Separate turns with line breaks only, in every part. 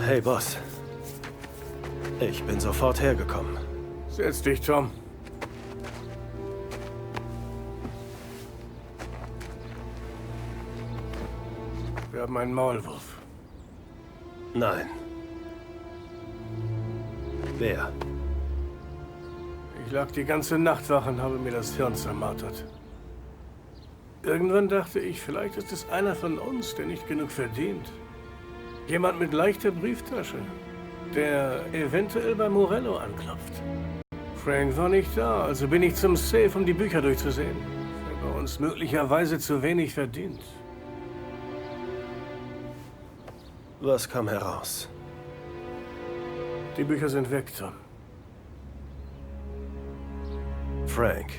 Hey, Boss. Ich bin sofort hergekommen.
Setz dich, Tom. Wir haben einen Maulwurf.
Nein. Wer?
Ich lag die ganze Nacht wach und habe mir das Hirn zermartert. Irgendwann dachte ich, vielleicht ist es einer von uns, der nicht genug verdient. Jemand mit leichter Brieftasche, der eventuell bei Morello anklopft. Frank war nicht da, also bin ich zum Safe, um die Bücher durchzusehen. Der bei uns möglicherweise zu wenig verdient.
Was kam heraus?
Die Bücher sind weg, Tom.
Frank.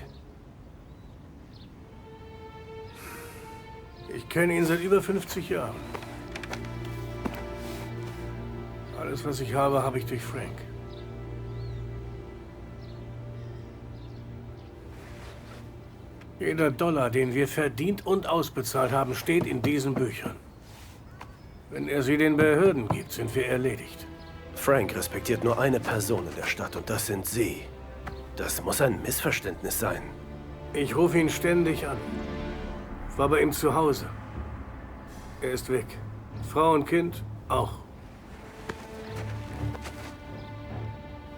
Ich kenne ihn seit über 50 Jahren. Alles, was ich habe ich durch Frank. Jeder Dollar, den wir verdient und ausbezahlt haben, steht in diesen Büchern. Wenn er sie den Behörden gibt, sind wir erledigt.
Frank respektiert nur eine Person in der Stadt und das sind Sie. Das muss ein Missverständnis sein.
Ich rufe ihn ständig an. War bei ihm zu Hause. Er ist weg. Frau und Kind auch.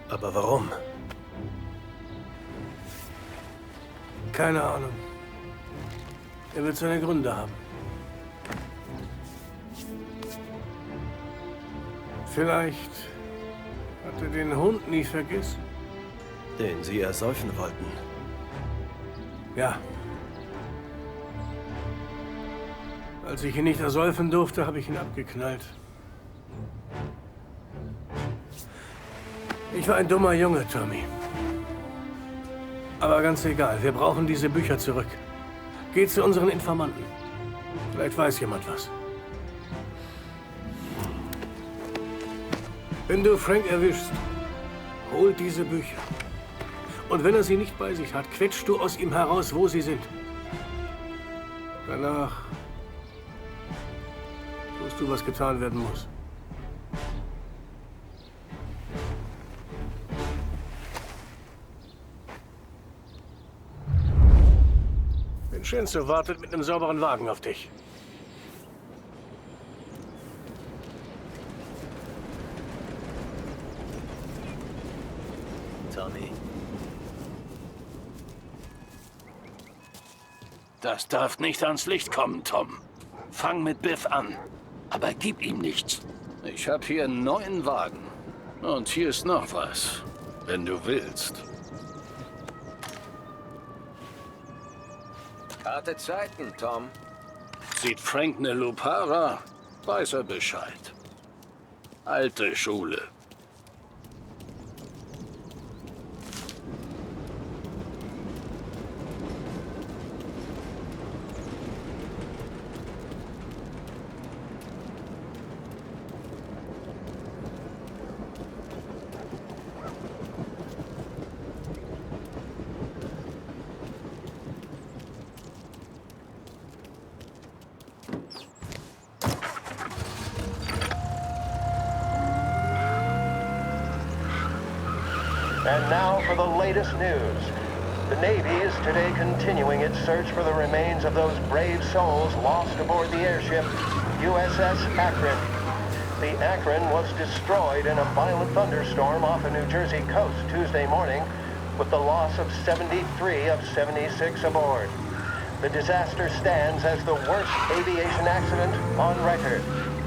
Aber warum?
Keine Ahnung. Er wird seine Gründe haben. Vielleicht hat er den Hund nie vergessen.
Den Sie ersäufen wollten.
Ja. Als ich ihn nicht ersäufen durfte, habe ich ihn abgeknallt. Ich war ein dummer Junge, Tommy. Aber ganz egal, wir brauchen diese Bücher zurück. Geh zu unseren Informanten. Vielleicht weiß jemand was. Wenn du Frank erwischst, hol diese Bücher. Und wenn er sie nicht bei sich hat, quetschst du aus ihm heraus, wo sie sind. Danach tust du, was getan werden muss. Vincenzo wartet mit einem sauberen Wagen auf dich.
Tommy.
Das darf nicht ans Licht kommen, Tom. Fang mit Biff an, aber gib ihm nichts. Ich habe hier einen neuen Wagen. Und hier ist noch was, wenn du willst.
Harte Zeiten, Tom.
Sieht Frank ne Lupara, weiß er Bescheid. Alte Schule.
And now for the latest news. The Navy is today continuing its search for the remains of those brave souls lost aboard the airship USS Akron. The Akron was destroyed in a violent thunderstorm off the New Jersey coast Tuesday morning, with the loss of 73 of 76 aboard. The disaster stands as the worst aviation accident on record.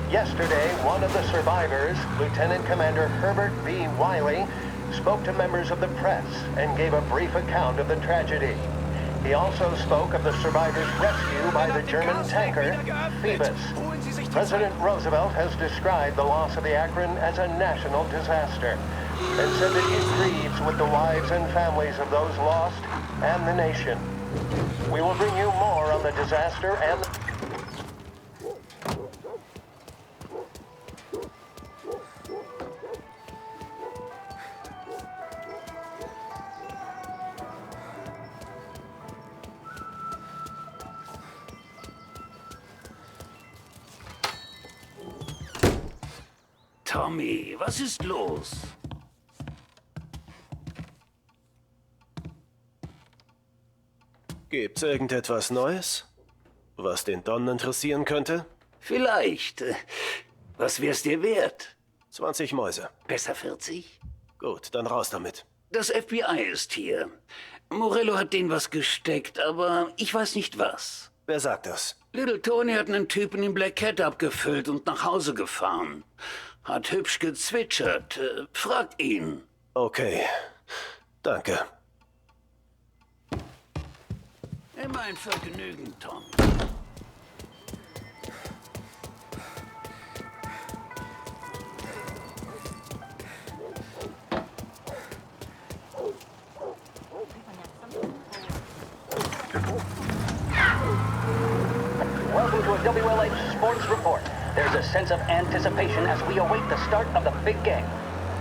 Yesterday, one of the survivors, Lieutenant Commander Herbert B. Wiley, spoke to members of the press and gave a brief account of the tragedy. He also spoke of the survivors' rescue by the German tanker Phoebus. President Roosevelt has described the loss of the Akron as a national disaster and said that he grieves with the wives and families of those lost and the nation. We will bring you more on the disaster and
Tommy, was ist los?
Gibt's irgendetwas Neues, was den Don interessieren könnte?
Vielleicht. Was wär's dir wert?
20 Mäuse.
Besser 40?
Gut, dann raus damit.
Das FBI ist hier. Morello hat denen was gesteckt, aber ich weiß nicht was.
Wer sagt das?
Little Tony hat einen Typen in Black Cat abgefüllt und nach Hause gefahren. Hat hübsch gezwitschert. Fragt ihn.
Okay, danke.
Immer ein Vergnügen, Tom.
Welcome to a WLH Sports Report. There's a sense of anticipation as we await the start of the big game.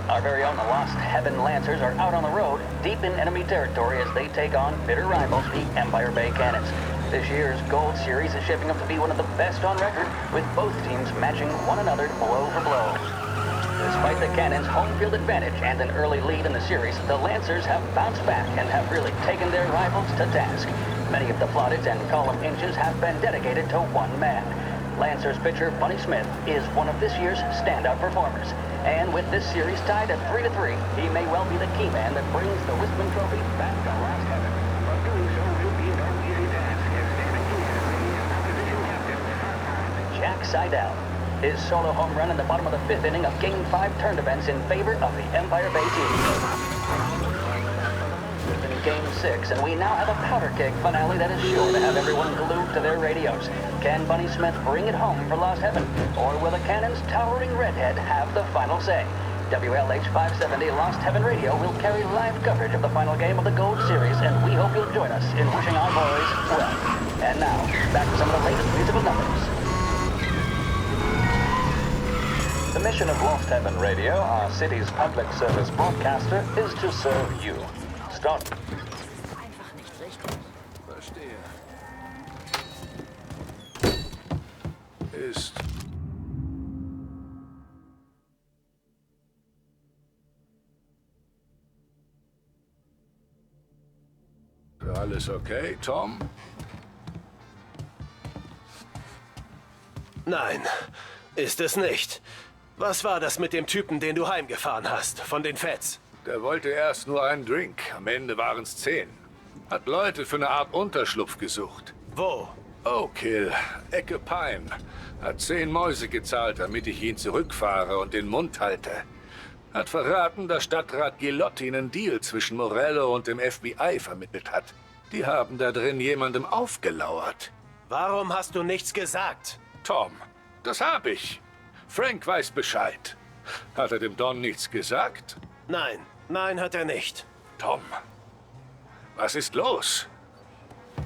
Our very own Lost Heaven Lancers are out on the road, deep in enemy territory as they take on bitter rivals, the Empire Bay Cannons. This year's Gold Series is shaping up to be one of the best on record, with both teams matching one another blow for blow. Despite the Cannons' home field advantage and an early lead in the series, the Lancers have bounced back and have really taken their rivals to task. Many of the plaudits and column inches have been dedicated to one man. Lancers pitcher Bunny Smith is one of this year's standout performers. And with this series tied at 3-3, he may well be the key man that brings the Wistman Trophy back to Lost Heaven. But doing so will be no easy task, as standing here is the opposition captain, Jack Seidel. His solo home run in the bottom of the fifth inning of Game 5 turned events in favor of the Empire Bay team. In Game 6, and we now have a powder keg finale that is sure to have everyone glued to their radios. Can Bunny Smith bring it home for Lost Heaven, or will the Cannon's towering redhead have the final say? WLH 570 Lost Heaven Radio will carry live coverage of the final game of the Gold Series, and we hope you'll join us in wishing our boys well. And now, back to some of the latest musical numbers. The mission of Lost Heaven Radio, our city's public service broadcaster, is to serve you. Start.
Verstehe. Ist... Alles okay, Tom?
Nein, ist es nicht. Was war das mit dem Typen, den du heimgefahren hast, von den Feds?
Der wollte erst nur einen Drink. Am Ende waren es 10. Hat Leute für eine Art Unterschlupf gesucht.
Wo?
Oak Hill, Ecke Pine. Hat 10 Mäuse gezahlt, damit ich ihn zurückfahre und den Mund halte. Hat verraten, dass Stadtrat Gilotti einen Deal zwischen Morello und dem FBI vermittelt hat. Die haben da drin jemandem aufgelauert.
Warum hast du nichts gesagt?
Tom, das hab ich. Frank weiß Bescheid. Hat er dem Don nichts gesagt?
Nein, nein hat er nicht.
Tom, was ist los?
We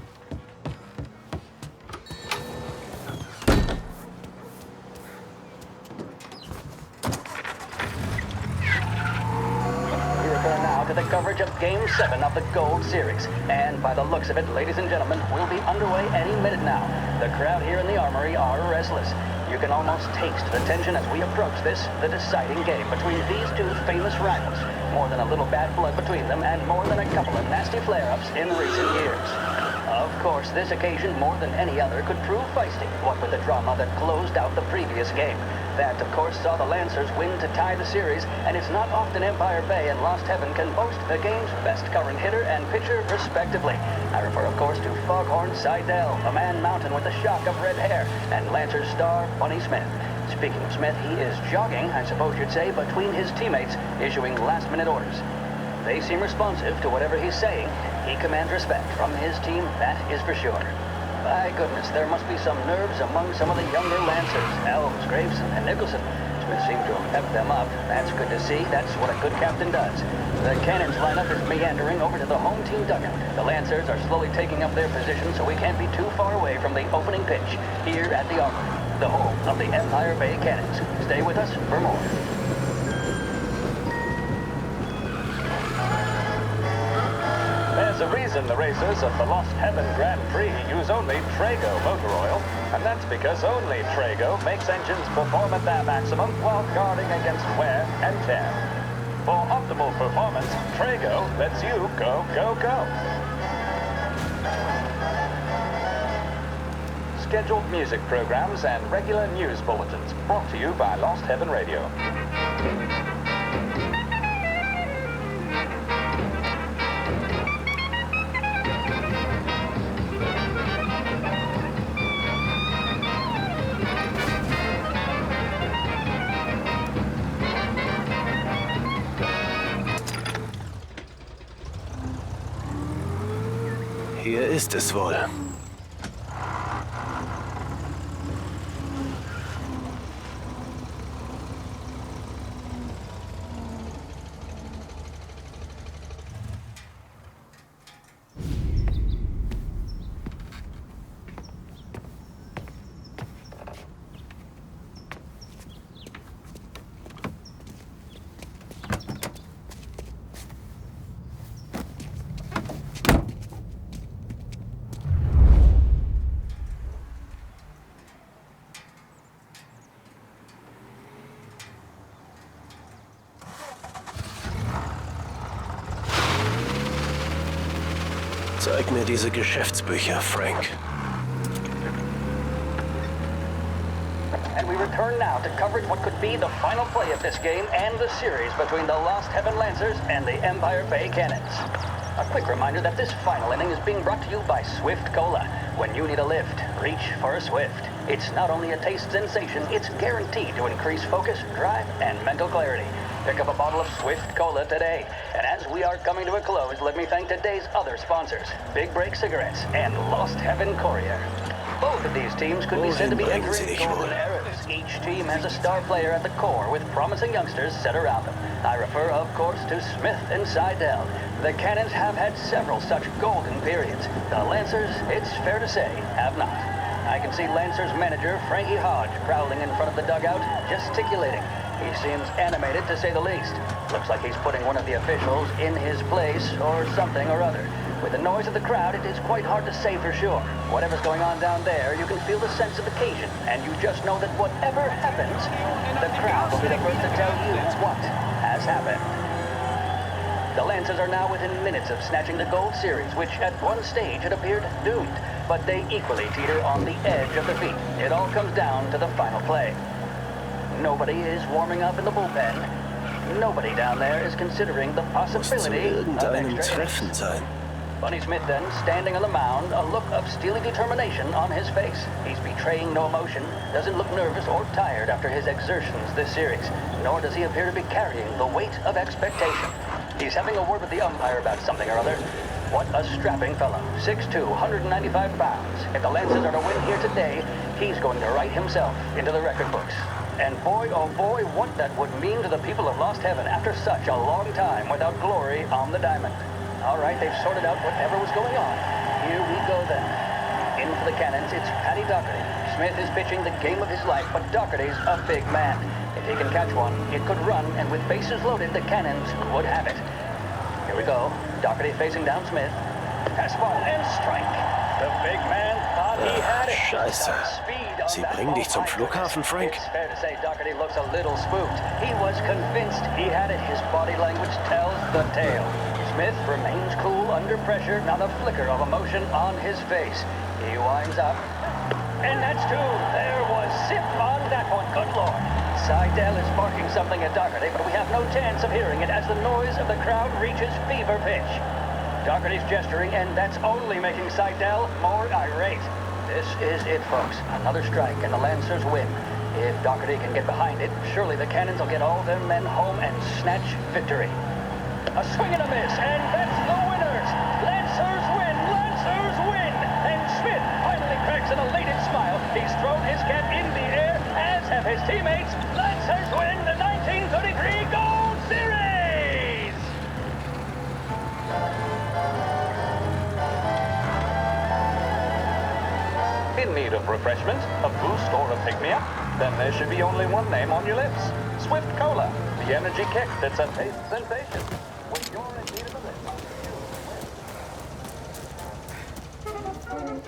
return now to the coverage of Game 7 of the Gold Series. And by the looks of it, ladies and gentlemen, we'll be underway any minute now. The crowd here in the Armory are restless. You can almost taste the tension as we approach this, the deciding game between these two famous rivals. More than a little bad blood between them, and more than a couple of nasty flare-ups in recent years. Of course, this occasion, more than any other, could prove feisty, what with the drama that closed out the previous game. That, of course, saw the Lancers win to tie the series, and it's not often Empire Bay and Lost Heaven can boast the game's best current hitter and pitcher, respectively. I refer, of course, to Foghorn Seidel, a man mountain with a shock of red hair, and Lancers star Bunny Smith. Speaking of Smith, he is jogging, I suppose you'd say, between his teammates, issuing last-minute orders. They seem responsive to whatever he's saying. He commands respect from his team, that is for sure. By goodness, there must be some nerves among some of the younger Lancers, Elves, Graves, and Nicholson. Smith seemed to have pepped them up. That's good to see. That's what a good captain does. The Cannons lineup is meandering over to the home team dugout. The Lancers are slowly taking up their position, so we can't be too far away from the opening pitch here at the Armory, the home of the Empire Bay Cannons. Stay with us for more. There's a reason Ladies and the racers of the Lost Heaven Grand Prix use only Trago motor oil, and that's because only Trago makes engines perform at their maximum while guarding against wear and tear. For optimal performance, Trago lets you go, go, go. Scheduled music programs and regular news bulletins brought to you by Lost Heaven Radio.
Hier ist es wohl. Zeig mir diese Geschäftsbücher, Frank.
And we return now to coverage what could be the final play of this game and the series between the Lost Heaven Lancers and the Empire Bay Cannons. A quick reminder that this final inning is being brought to you by Swift Cola. When you need a lift, reach for a Swift. It's not only a taste sensation, it's guaranteed to increase focus, drive, and mental clarity. Pick up a bottle of Swift Cola today. And as we are coming to a close, let me thank today's other sponsors, Big Break Cigarettes and Lost Heaven Courier. Both of these teams could be said to be entering golden eras. Each team has a star player at the core with promising youngsters set around them. I refer, of course, to Smith and Seidel. The Cannons have had several such golden periods. The Lancers, it's fair to say, have not. I can see Lancers manager Frankie Hodge prowling in front of the dugout, gesticulating. He seems animated, to say the least. Looks like he's putting one of the officials in his place or something or other. With the noise of the crowd, it is quite hard to say for sure. Whatever's going on down there, you can feel the sense of occasion, and you just know that whatever happens, the crowd will be the first to tell you what has happened. The Lancers are now within minutes of snatching the Gold Series, which at one stage had appeared doomed, but they equally teeter on the edge of defeat. It all comes down to the final play. Nobody is warming up in the bullpen. Nobody down there is considering the possibility of extra innings. Bunny Smith then, standing on the mound, a look of steely determination on his face. He's betraying no emotion, doesn't look nervous or tired after his exertions this series, nor does he appear to be carrying the weight of expectation. He's having a word with the umpire about something or other. What a strapping fellow, 6'2", 195 pounds. If the Lancers are to win here today, he's going to write himself into the record books. And boy, oh boy, what that would mean to the people of Lost Heaven after such a long time without glory on the diamond. All right, they've sorted out whatever was going on. Here we go then. In for the Cannons, it's Paddy Doherty. Smith is pitching the game of his life, but Doherty's a big man. If he can catch one, it could run, and with bases loaded, the Cannons could have it. Here we go. Doherty facing down Smith. Fastball and strike. The big man thought he had it.
Scheiße. Sie bringen dich zum Flughafen, Frank?
It's fair to say Doherty looks a little spooked. He was convinced he had it. His body language tells the tale. Smith remains cool under pressure, not a flicker of emotion on his face. He winds up. And that's two. There was zip on that one. Good Lord. Seidel is barking something at Doherty, but we have no chance of hearing it as the noise of the crowd reaches fever pitch. Doherty's gesturing, and that's only making Seidel more irate. This is it, folks. Another strike, and the Lancers win. If Doherty can get behind it, surely the Cannons will get all their men home and snatch victory. A swing and a miss, and that's the winners! Lancers win! Lancers win! And Smith finally cracks an elated smile. He's thrown his cap in the air, as have his teammates. Lancers win the 1933 Gold Series! In need of refreshment, a boost, or a pick-me-up? Then there should be only one name on your lips. Swift Cola, the energy kick that's a taste sensation. When you're in need of a lift,
Gott,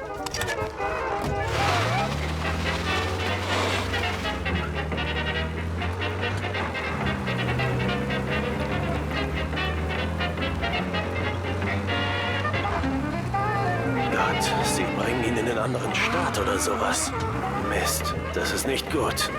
sie bringen ihn in einen anderen Staat oder sowas. Mist, das ist nicht gut.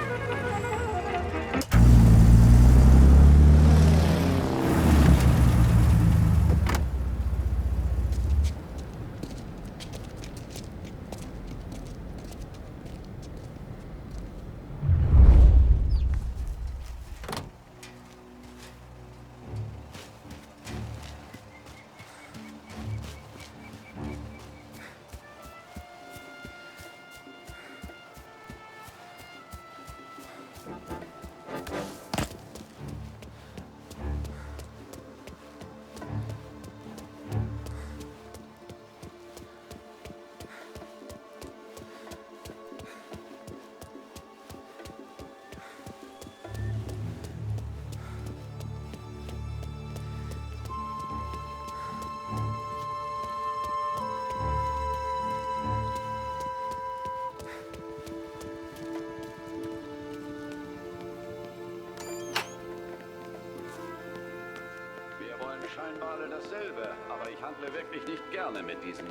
Scheinbar alle dasselbe, aber ich handle wirklich nicht gerne mit diesen...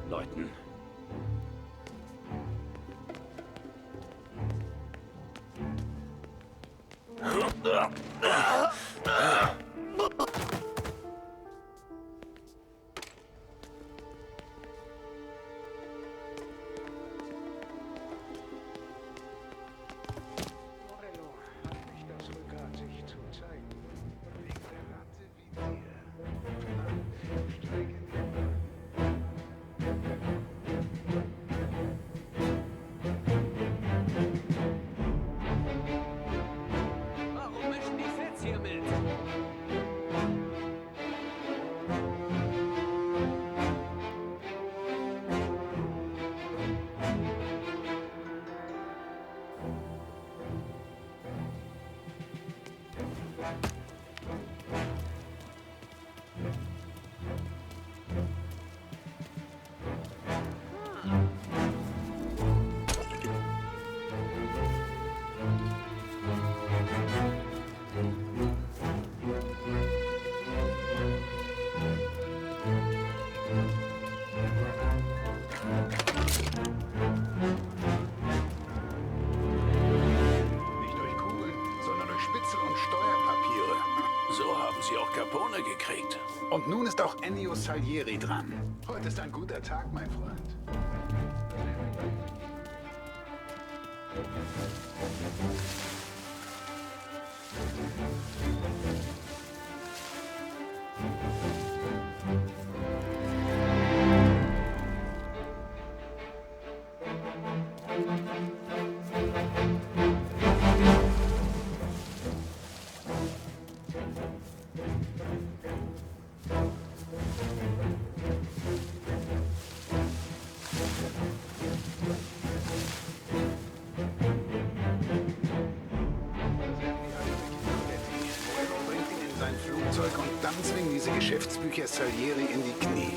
Leuten.
gekriegt.
Und nun ist auch Ennio Salieri dran. Heute ist ein guter Tag, mein Freund. Und dann zwingen diese Geschäftsbücher Salieri in die Knie.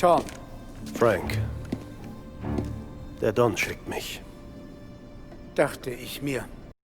Tom.
Frank. Der Don schickt mich.
Dachte ich mir.